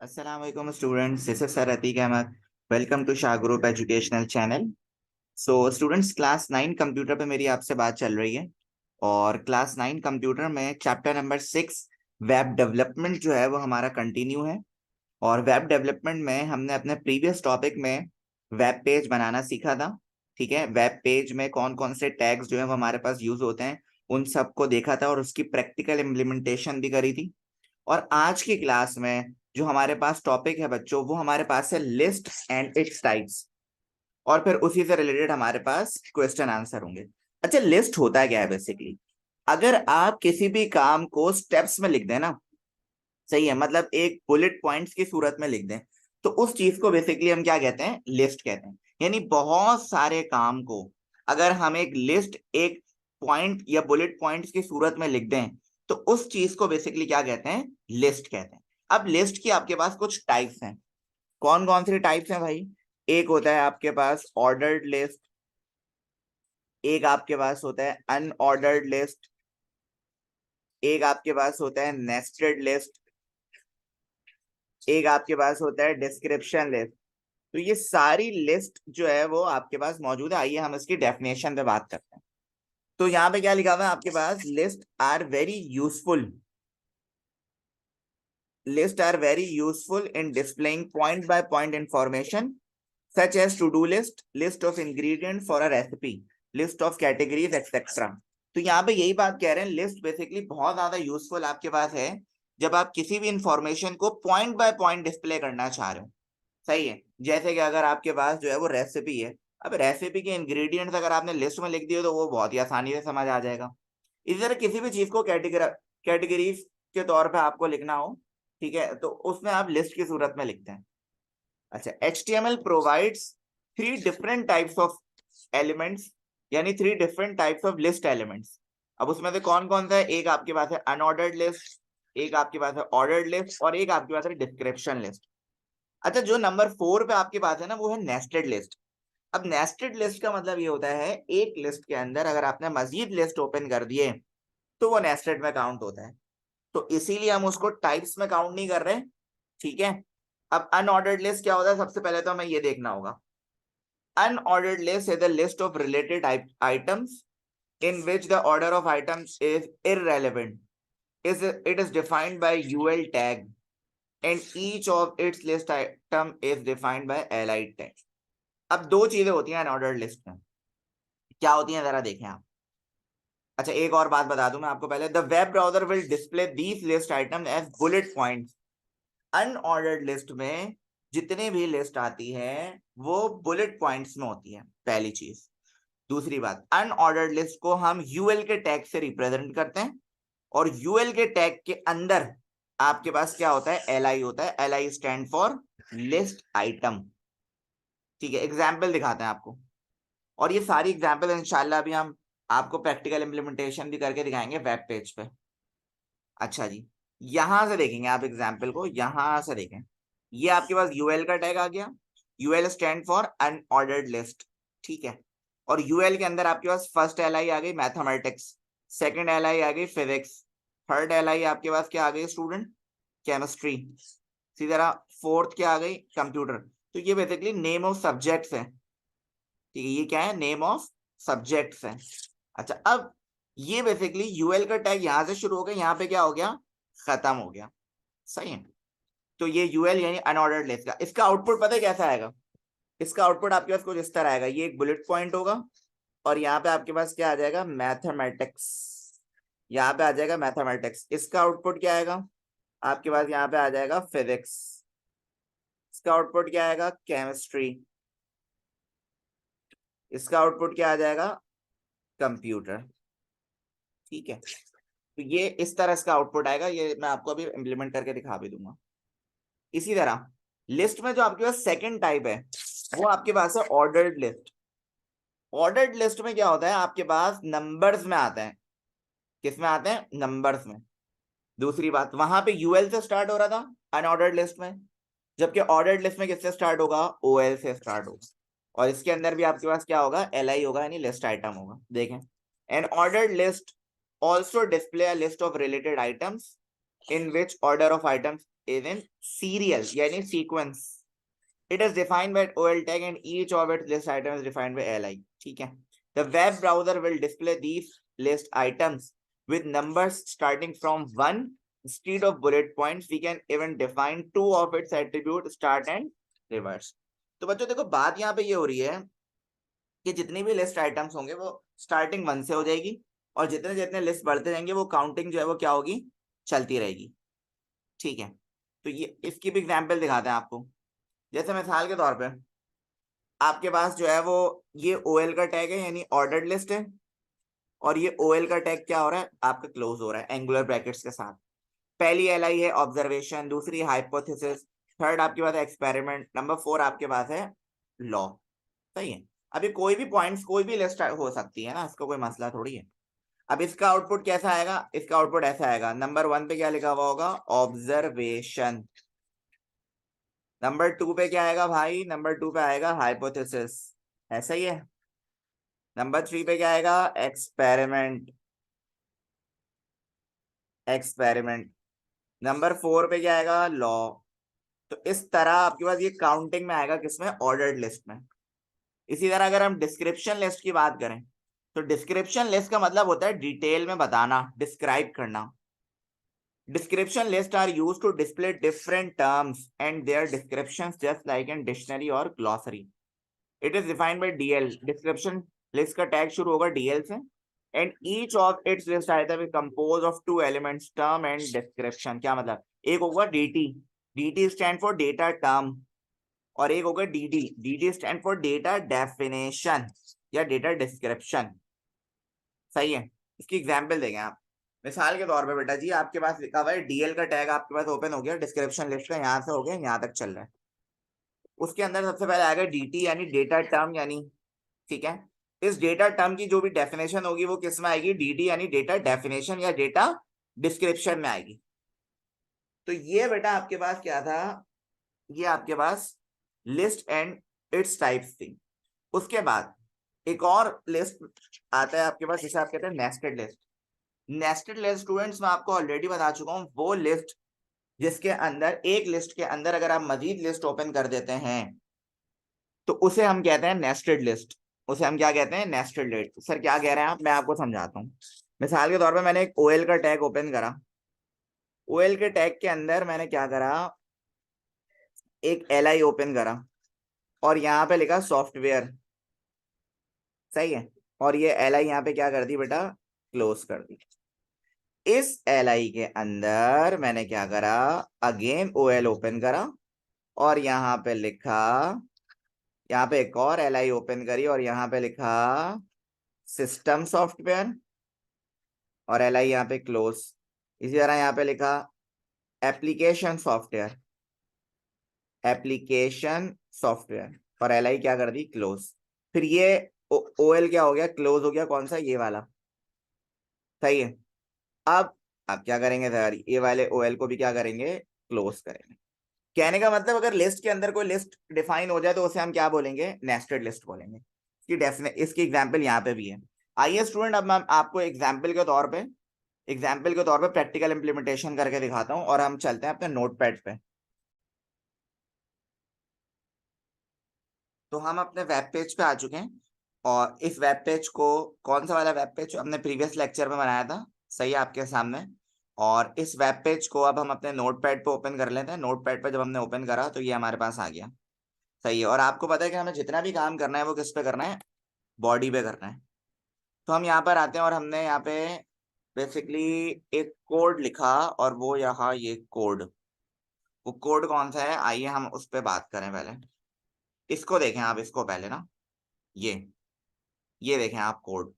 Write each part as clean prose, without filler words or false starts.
Assalamualaikum students, this is Sir Atik Ahmed. Welcome to Shah Group Educational Channel. So students, class 9 computer पे मेरी आपसे बात चल रही है और क्लास 9 कंप्यूटर में चैप्टर नंबर 6 वेब डेवलपमेंट जो है वो हमारा कंटिन्यू है। और वेब डेवलपमेंट में हमने अपने प्रीवियस टॉपिक में वेब पेज बनाना सीखा था। ठीक है, वेब पेज में कौन कौन से टैग्स जो है वो हमारे पास यूज होते हैं उन सबको देखा था और उसकी प्रैक्टिकल इम्प्लीमेंटेशन भी करी थी। और आज की क्लास में जो हमारे पास टॉपिक है बच्चों, वो हमारे पास है लिस्ट एंड इट्स टाइप्स, और फिर उसी से रिलेटेड हमारे पास क्वेश्चन आंसर होंगे। अच्छा, लिस्ट होता क्या है बेसिकली? अगर आप किसी भी काम को स्टेप्स में लिख दें ना, सही है, मतलब एक बुलेट पॉइंट्स की सूरत में लिख दें, तो उस चीज को बेसिकली हम क्या कहते हैं? लिस्ट कहते हैं। यानी बहुत सारे काम को अगर हम एक लिस्ट, एक पॉइंट या बुलेट पॉइंट्स की सूरत में लिख दें, तो उस चीज को बेसिकली क्या कहते हैं? लिस्ट कहते हैं। अब लिस्ट की आपके पास कुछ टाइप्स हैं। कौन कौन सी टाइप्स हैं भाई? एक होता है आपके पास ऑर्डर्ड लिस्ट, एक आपके पास होता है अनऑर्डर्ड लिस्ट, एक आपके पास होता है नेस्टेड लिस्ट, एक आपके पास होता है डिस्क्रिप्शन लिस्ट। तो ये सारी लिस्ट जो है वो आपके पास मौजूद है। आइए हम इसकी डेफिनेशन पे बात करते हैं। तो यहाँ पे क्या लिखा हुआ है आपके पास? List are very useful, list are very useful in displaying point by point information such as to-do list, list of ingredients for a recipe, list of categories, etc. तो यहाँ पे यही बात कह रहे हैं, लिस्ट बेसिकली बहुत ज्यादा यूजफुल आपके पास है जब आप किसी भी इंफॉर्मेशन को पॉइंट बाय पॉइंट डिस्प्ले करना चाह रहे हो। सही है, जैसे कि अगर आपके पास जो है वो रेसिपी है, अब रेसिपी के इंग्रेडिएंट्स अगर आपने लिस्ट में लिख दिए तो वो बहुत ही आसानी से समझ आ जाएगा। इसी तरह किसी भी चीज को कैटेगरीज के तौर पे आपको लिखना हो, ठीक है, तो उसमें आप लिस्ट की सूरत में लिखते हैं। अच्छा, HTML provides three different types of elements, यानी three different types of list elements. अब उसमें से कौन कौन सा है? एक आपके पास है अनऑर्डर्ड लिस्ट, एक आपके पास है ऑर्डर्ड लिस्ट, और एक आपके पास है डिस्क्रिप्शन लिस्ट। अच्छा, जो नंबर 4 पे आपके पास है ना, वो है नेस्टेड लिस्ट। अब नेस्टेड लिस्ट का मतलब ये होता है, एक लिस्ट के अंदर अगर आपने मजीद लिस्ट ओपन कर दिए तो वो नेस्टेड में काउंट होता है। तो इसीलिए हम उसको टाइप्स में काउंट नहीं कर रहे। ठीक है, अब अनऑर्डर्ड लिस्ट क्या होता है? सबसे पहले तो हमें ये देखना होगा। Unordered list is the list of related items in which the order of items is irrelevant. It is defined by UL tag and each of its list item is defined by li tag. अब दो चीजें होती हैं unordered list में, क्या होती हैं जरा देखें आप। अच्छा, एक और बात बता दूं मैं आपको पहले, the web browser will display these list item as bullet points. Unordered list में जितने भी लिस्ट आती है वो बुलेट पॉइंट्स में होती है, पहली चीज। दूसरी बात, अनऑर्डर्ड लिस्ट को हम यूएल के टैग से रिप्रेजेंट करते हैं, और यूएल के टैग के अंदर आपके पास क्या होता है? एलआई होता है। LI stand for list item. ठीक है, एग्जाम्पल दिखाते हैं आपको, और ये सारी एग्जाम्पल इंशाल्लाह अभी हम आपको प्रैक्टिकल इंप्लीमेंटेशन भी करके दिखाएंगे वेब पेज पे। अच्छा जी, यहां से देखेंगे आप एग्जाम्पल को, यहां से देखें, ये आपके पास यूएल का टैग आ गया। UL stand for unordered list. ठीक है, और यूएल के अंदर आपके पास फर्स्ट एलआई आ गई मैथमेटिक्स, सेकंड एलआई आ गई फिजिक्स, थर्ड एलआई आपके पास क्या आ गई स्टूडेंट? केमिस्ट्री। इसी तरह फोर्थ क्या आ गई? कंप्यूटर। तो ये बेसिकली नेम ऑफ सब्जेक्ट्स है। ठीक है, ये क्या है? नेम ऑफ सब्जेक्ट्स है। अच्छा, अब ये बेसिकली यूएल का टैग यहां से शुरू हो गया, यहाँ पे क्या हो गया? खत्म हो गया। सही है, तो ये यूएल यानी अनऑर्डर्ड लिस्ट का, इसका आउटपुट पता है कैसा आएगा? इसका आउटपुट आपके पास कुछ इस तरह आएगा, ये एक बुलेट पॉइंट होगा और यहाँ पे आपके पास क्या आ जाएगा? मैथमेटिक्स। यहाँ पे आ जाएगा मैथमेटिक्स। इसका आउटपुट क्या आएगा? आपके पास यहाँ पे आ जाएगा फिजिक्स। इसका आउटपुट क्या आएगा? केमिस्ट्री। इसका आउटपुट क्या आ जाएगा? कंप्यूटर। ठीक है, तो ये इस तरह इसका आउटपुट आएगा, ये मैं आपको अभी इंप्लीमेंट करके दिखा भी दूंगा। इसी तरह लिस्ट में जो आपके पास सेकंड टाइप है वो आपके पास है ऑर्डर्ड लिस्ट। ऑर्डर्ड लिस्ट में क्या होता है? आपके पास नंबर्स में आता है। किस में आते हैं? नंबर्स में। दूसरी बात, वहां पे यूएल से स्टार्ट हो रहा था अनऑर्डर्ड लिस्ट में, जबकि ऑर्डर्ड लिस्ट में किससे स्टार्ट होगा? ओएल से स्टार्ट होगा। और इसके अंदर भी आपके पास क्या होगा? एलआई होगा, यानी लिस्ट आइटम होगा। देखें, N ordered list also display a list of related items in which order of items is in serial यानी sequence. It is defined by OL tag and each of its list item is defined by LI. ठीक है. The web browser will display these list items with numbers starting from 1 instead of bullet points. We can even define 2 of its attributes, start and reverse. तो बच्चों देखो बात यहाँ पे ये हो रही है कि जितनी भी लिस्ट आइटम्स होंगे वो स्टार्टिंग 1 से हो जाएगी और जितने जितने लिस्ट बढ़ते जाएंगे वो काउंटिंग जो है वो क्या होगी, चलती रहेगी. ठीक है. तो ये इसकी भी एग्जांपल दिखाते हैं आपको. जैसे मिसाल के तौर पे आपके पास जो है वो ये OL का टैग है यानी ऑर्डर्ड लिस्ट है और ये OL का टैग क्या हो रहा है आपका क्लोज हो रहा है एंगुलर ब्रैकेट्स के साथ. पहली LI है ऑब्जर्वेशन, दूसरी हाइपोथेसिस, थर्ड आपके पास है एक्सपेरिमेंट, नंबर 4 आपके पास है लॉ. सही है. अभी कोई भी पॉइंट्स कोई भी लिस्ट हो सकती है ना, इसका कोई मसला थोड़ी है. अब इसका आउटपुट कैसा आएगा, इसका आउटपुट ऐसा आएगा. नंबर 1 पे क्या लिखा हुआ होगा, ऑब्जर्वेशन. नंबर 2 पे क्या आएगा भाई, नंबर 2 पे आएगा हाइपोथेसिस. ऐसा ही है. नंबर 3 पे क्या आएगा, एक्सपेरिमेंट. एक्सपेरिमेंट. नंबर 4 पे क्या आएगा, लॉ. तो इस तरह आपके पास ये काउंटिंग में आएगा, किसमें, ऑर्डर्ड लिस्ट में. इसी तरह अगर हम डिस्क्रिप्शन लिस्ट की बात करें तो डिस्क्रिप्शन लिस्ट का मतलब होता है डिटेल में बताना, डिस्क्राइब करना. Description lists are used to display different terms and their descriptions just like in dictionary or glossary. It is defined by DL. Description list का tag शुरू होगा DL से and each of its list item is composed of 2 elements, term and description. क्या मतलब, एक होगा DT. DT stand for data term और एक होगा DD. DD stand for data definition या data description. सही है. इसकी एग्जाम्पल देंगे आप. मिसाल के तौर पे बेटा जी आपके पास लिखा हुआ है DL का टैग आपके पास ओपन हो गया, डिस्क्रिप्शन लिस्ट का यहाँ से हो गया यहाँ तक चल रहा है. उसके अंदर सबसे पहले आएगा DT यानी डेटा टर्म यानी, ठीक है. इस डेटा टर्म की जो भी डेफिनेशन होगी वो किस में आएगी, DD यानी डेटा डेफिनेशन या डेटा डिस्क्रिप्शन में आएगी. तो ये बेटा आपके पास क्या था, ये आपके पास लिस्ट एंड इट्स टाइप्स थी. उसके बाद एक और लिस्ट आता है आपके पास जिसे आप कहते हैं nested list. Nested list students मैं आपको ऑलरेडी बता चुका हूं, वो लिस्ट जिसके अंदर एक लिस्ट के अंदर अगर आप मजीद लिस्ट ओपन कर देते हैं तो उसे हम कहते हैं नेस्टेड लिस्ट. उसे हम क्या कहते हैं, नेस्टेड लिस्ट. सर क्या कह रहे हैं आप, मैं आपको समझाता हूँ. मिसाल के तौर पे मैंने एक OL का टैग ओपन करा. OL के टैग के अंदर मैंने क्या करा, एक LI ओपन करा और यहाँ पे लिखा सॉफ्टवेयर. सही है. और ये LI यहाँ पे क्या कर दी बेटा, क्लोज कर दी. इस LI के अंदर मैंने क्या करा, अगेन OL ओपन करा और यहाँ पे लिखा, यहाँ पे एक और LI ओपन करी और यहाँ पे लिखा सिस्टम सॉफ्टवेयर और LI यहाँ पे क्लोज. इसी तरह यहाँ पे लिखा एप्लीकेशन सॉफ्टवेयर, एप्लीकेशन सॉफ्टवेयर और LI क्या कर दी, क्लोज. फिर ये OL क्या हो गया, क्लोज हो गया. कौन सा, ये वाला. सही है. अब आप क्या करेंगे सर, ये वाले OL को भी क्या करेंगे, क्लोज करेंगे. कहने का मतलब अगर लिस्ट के अंदर कोई लिस्ट डिफाइन हो जाए तो उसे हम क्या बोलेंगे, नेस्टेड लिस्ट बोलेंगे. इसकी एग्जांपल यहाँ पे भी है. आइए स्टूडेंट अब मैं आपको एग्जांपल के तौर पे प्रैक्टिकल इंप्लीमेंटेशन करके दिखाता हूँ और हम चलते हैं अपने नोटपैड पे. तो हम अपने वेब पेज पे आ चुके हैं और इस वेब पेज को, कौन सा वाला वेब पेज हमने प्रीवियस लेक्चर में बनाया था, सही है आपके सामने. और इस वेब पेज को अब हम अपने नोटपैड पे ओपन कर लेते हैं. नोटपैड पे जब हमने ओपन करा तो ये हमारे पास आ गया. सही है. और आपको पता है कि हमें जितना भी काम करना है वो किस पे करना है, बॉडी पे करना है. तो हम यहाँ पर आते हैं और हमने यहाँ पे बेसिकली एक कोड लिखा और वो यहाँ ये कोड, वो कोड कौन सा है, आइए हम उस पर बात करें. पहले इसको देखें आप, इसको पहले ना, ये देखें आप कोड.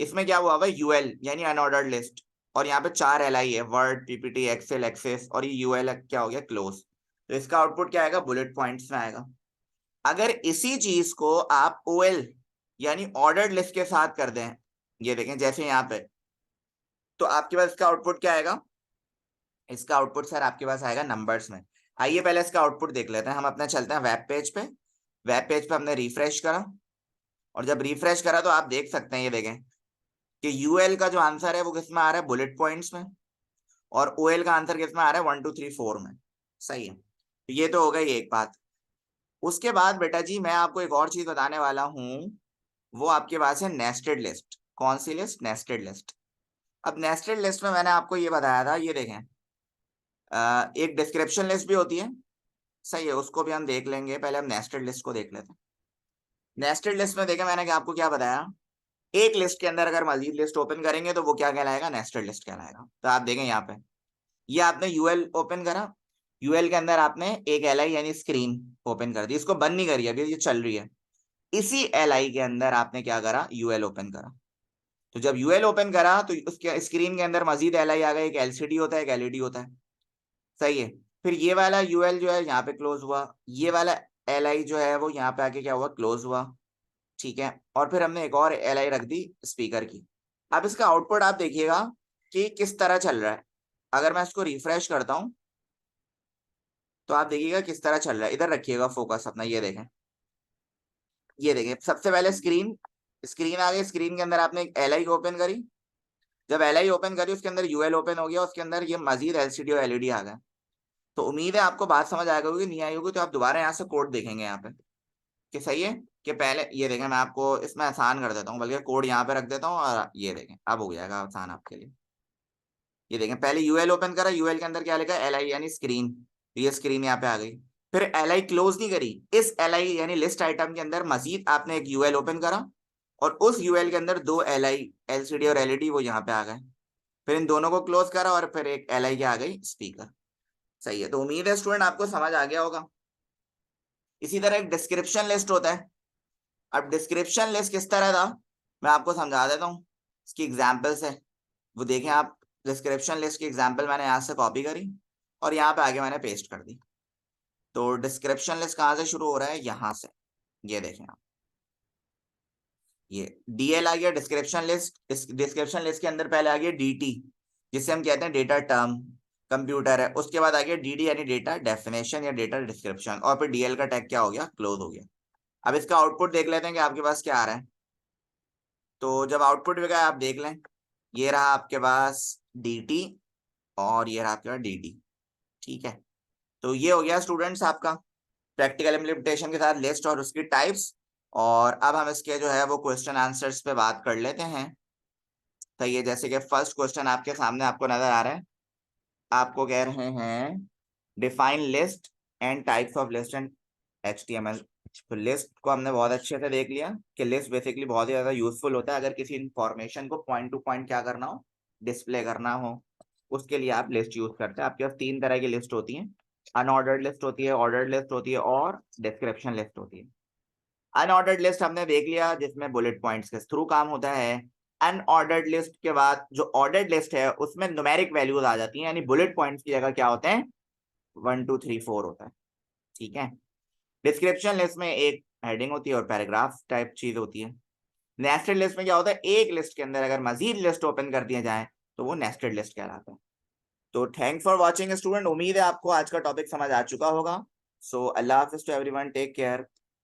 इसमें क्या हुआ है, UL यानी अनऑर्डर्ड लिस्ट और यहाँ पे 4 LI है, वर्ड, PPT, एक्सेल, एक्सेस और ये UL क्या हो गया, क्लोज. तो इसका आउटपुट क्या आएगा, बुलेट पॉइंट्स में आएगा. अगर इसी चीज को आप OL यानी ऑर्डर्ड लिस्ट के साथ कर दें, ये देखें जैसे यहाँ पे, तो आपके पास इसका आउटपुट क्या आएगा, इसका आउटपुट सर आपके पास आएगा नंबर्स में. आइए पहले इसका आउटपुट देख लेते हैं. हम अपने चलते हैं वेब पेज पे. वेब पेज पे हमने रिफ्रेश करा और जब रिफ्रेश करा तो आप देख सकते हैं, ये देखें कि UL का जो आंसर है वो किस में आ रहा है, बुलेट पॉइंट्स में. और OL का आंसर किस में आ रहा है, 1 2 3 4 में। सही है, तो ये तो हो गई एक बात। उसके बाद बेटा जी मैं आपको एक और चीज बताने वाला हूँ, वो आपके पास है नेस्टेड लिस्ट। कौन सी लिस्ट, नेस्टेड लिस्ट। अब नेस्टेड लिस्ट में मैंने आपको ये बताया था, ये देखें, एक डिस्क्रिप्शन लिस्ट भी होती है। सही है, उसको भी हम देख लेंगे, पहले हम नेस्टेड लिस्ट को देख लेते हैं। नेस्टेड लिस्ट में देखें मैंने आपको क्या बताया, एक लिस्ट के अंदर अगर मजीद लिस्ट ओपन करेंगे तो वो क्या कहलाएगा, नेस्टेड लिस्ट कहलाएगा। तो आप देखें यहाँ पे, ये आपने यूएल ओपन करा, यूएल के अंदर आपने एक एलआई यानी स्क्रीन ओपन कर दी, इसको बंद नहीं करी अभी, ये चल रही है। इसी एलआई के अंदर आपने क्या करा, यूएल ओपन करा। तो जब यूएल ओपन करा तो उसके स्क्रीन के अंदर मजीद एलआई आ गए, एक एलसीडी होता है, एक एलईडी होता है। सही है, फिर ये वाला यूएल जो है यहाँ पे क्लोज हुआ, ये वाला एलआई जो है वो यहाँ पे आके क्या हुआ, क्लोज हुआ। ठीक है, और फिर हमने एक और एलआई रख दी स्पीकर की। अब इसका आउटपुट आप देखिएगा कि किस तरह चल रहा है। अगर मैं इसको रिफ्रेश करता हूं तो आप देखिएगा किस तरह चल रहा है। इधर रखिएगा फोकस अपना, ये देखें, ये देखें, सबसे पहले स्क्रीन, स्क्रीन आ गई, स्क्रीन के अंदर आपने एक एलआई ओपन करी। जब एलआई ओपन करी उसके अंदर यूएल ओपन हो गया, उसके अंदर ये मजीद एलसीडी और एलईडी आ गए। तो उम्मीद है आपको बात समझ आएगा, होगी नहीं आई होगी तो आप दोबारा यहाँ से कोड देखेंगे यहाँ पे कि सही है कि पहले ये देखें, मैं आपको इसमें आसान कर देता हूँ, बल्कि कोड यहाँ पे रख देता हूँ और ये देखें अब हो जाएगा आसान आपके लिए। ये देखें, पहले यूएल ओपन करा, यूएल के अंदर क्या लिखा, एलआई यानी स्क्रीन, ये स्क्रीन यहाँ पे आ गई। फिर एलआई क्लोज नहीं करी, इस एलआई यानी लिस्ट आइटम के अंदर मजीद आपने एक यूएल ओपन करा और उस यूएल के अंदर दो एलआई एलसीडी और एलईडी वो यहाँ पे आ गए। फिर इन दोनों को क्लोज करा और फिर एक एलआई की आ गई स्पीकर। सही है, तो उम्मीद है स्टूडेंट आपको समझ आ गया होगा। इसी तरह एक डिस्क्रिप्शन लिस्ट होता है। अब डिस्क्रिप्शन लिस्ट किस तरह था मैं आपको समझा देता हूँ, इसकी एग्जाम्पल्स है वो देखें आप। डिस्क्रिप्शन लिस्ट की एग्जाम्पल मैंने यहाँ से कॉपी करी और यहाँ पे आगे मैंने पेस्ट कर दी। तो डिस्क्रिप्शन लिस्ट कहाँ से शुरू हो रहा है, यहाँ से, ये देखें आप, ये डीएल आ गया डिस्क्रिप्शन लिस्ट। डिस्क्रिप्शन लिस्ट के अंदर पहले आ गया डीटी, जिसे हम कहते हैं डेटा टर्म कंप्यूटर है। उसके बाद आ गया डीडी यानी डेटा डेफिनेशन या डेटा डिस्क्रिप्शन, और फिर डीएल का टैग क्या हो गया, क्लोज हो गया। अब इसका आउटपुट देख लेते हैं कि आपके पास क्या आ रहा है। तो जब आउटपुट भी आप देख लें, ये रहा आपके पास dt और ये रहा आपके पास dd। ठीक है, तो ये हो गया स्टूडेंट्स आपका प्रैक्टिकल इम्प्लीमेंटेशन के साथ लिस्ट और उसकी टाइप्स। और अब हम इसके जो है वो क्वेश्चन आंसर्स पे बात कर लेते हैं। तो ये जैसे कि फर्स्ट क्वेश्चन आपके सामने आपको नजर आ रहा है, आपको कह रहे हैं define list and types of list and HTML। तो लिस्ट को हमने बहुत अच्छे से देख लिया कि लिस्ट बेसिकली बहुत ही ज्यादा यूजफुल होता है अगर किसी इंफॉर्मेशन को पॉइंट टू पॉइंट क्या करना हो, डिस्प्ले करना हो, उसके लिए आप लिस्ट यूज करते हैं। आपके पास तीन तरह की लिस्ट होती है, अनऑर्डर्ड लिस्ट होती है, ऑर्डर्ड लिस्ट होती है और डिस्क्रिप्शन लिस्ट होती है। अनऑर्डर्ड लिस्ट हमने देख लिया जिसमें बुलेट पॉइंट्स के थ्रू काम होता है। अनऑर्डर्ड लिस्ट के बाद जो ऑर्डर्ड लिस्ट है उसमें न्यूमेरिक वैल्यूज आ जाती हैं, यानी बुलेट पॉइंट्स की जगह क्या होते हैं, 1 2 3 4 होता है। ठीक है, डिस्क्रिप्शन लिस्ट में एक हेडिंग होती है और पैराग्राफ टाइप चीज होती है। नेस्टेड लिस्ट में क्या होता है, एक लिस्ट के अंदर अगर मजीद लिस्ट ओपन कर दिया जाए तो वो नेस्टेड लिस्ट कहलाता है। तो थैंक्स फॉर वॉचिंग स्टूडेंट, उम्मीद है आपको आज का टॉपिक समझ आ चुका होगा। सो अल्लाह हाफिज टू एवरीवन, टेक केयर।